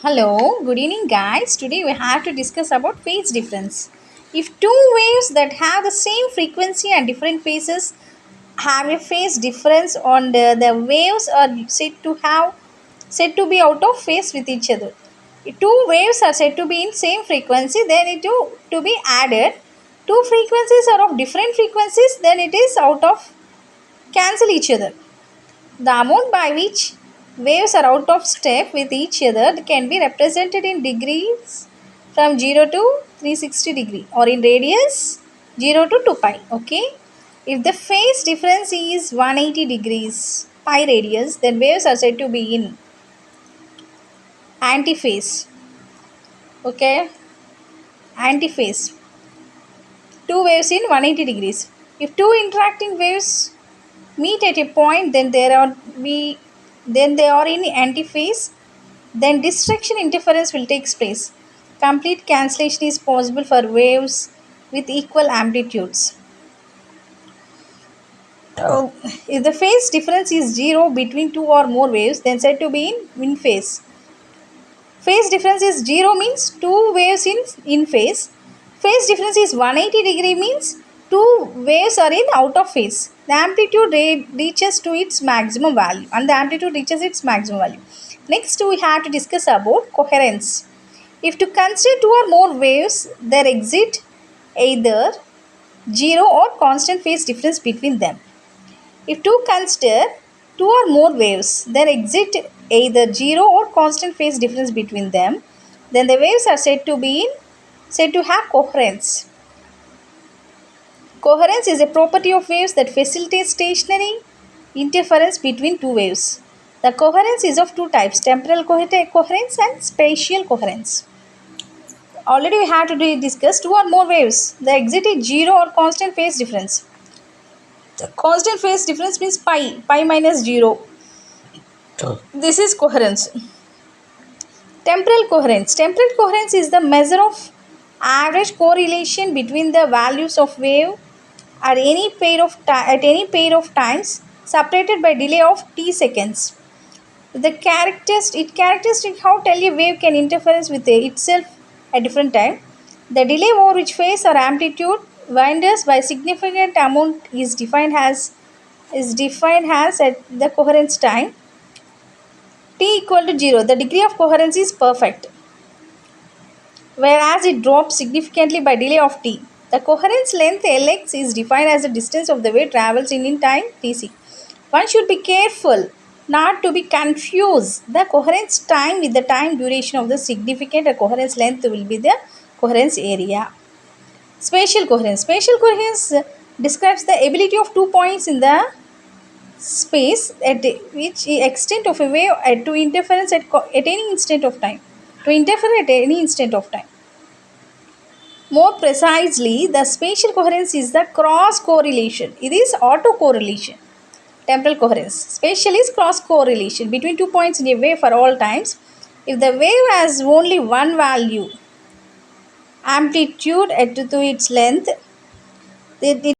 Hello, good evening guys. Today we have to discuss about phase difference. If two waves that have the same frequency and different phases have a phase difference on the waves are said to be out of phase with each other. If two waves are said to be in same frequency, then it to be added. Two frequencies are of different frequencies, then it is out of cancel each other. The amount by which waves are out of step with each other can be represented in degrees from 0 to 360 degree or in radius 0 to 2 pi. Okay. If the phase difference is 180 degrees pi radius, then waves are said to be in antiphase. Okay. Antiphase. Two waves in 180 degrees. If two interacting waves meet at a point, then they are in antiphase. Then distraction interference will take place. Complete cancellation is possible for waves with equal amplitudes. If the phase difference is zero between two or more waves, then said to be in phase. Phase difference is zero means two waves in phase. Phase difference is 180-degree means two waves are in out of phase. The amplitude reaches to its maximum value and the amplitude reaches its maximum value. Next we have to discuss about coherence. If to consider two or more waves, there exist either zero or constant phase difference between them. If to consider two or more waves, there exist either zero or constant phase difference between them, then the waves are said to have coherence. Coherence is a property of waves that facilitates stationary interference between two waves. The coherence is of two types: temporal coherence and spatial coherence. Already we have to discuss two or more waves. The exit is zero or constant phase difference. The constant phase difference means pi minus 0. This is coherence. Temporal coherence. Temporal coherence is the measure of average correlation between the values of wave at any pair of times separated by delay of t seconds. It characteristic how tell a wave can interference with itself at different time. The delay over which phase or amplitude wanders by significant amount is defined as at the coherence time t equal to 0. The degree of coherence is perfect, whereas it drops significantly by delay of t. The coherence length Lx is defined as the distance of the wave travels in time Tc. One should be careful not to be confused the coherence time with the time duration of the significant coherence length will be the coherence area. Spatial coherence. Spatial coherence describes the ability of two points in the space at which extent of a wave to interference at any instant of time. To interfere at any instant of time. More precisely, the spatial coherence is the cross correlation. It is autocorrelation. Temporal coherence. Spatial is cross correlation between two points in a wave for all times. If the wave has only one value, amplitude to its length, it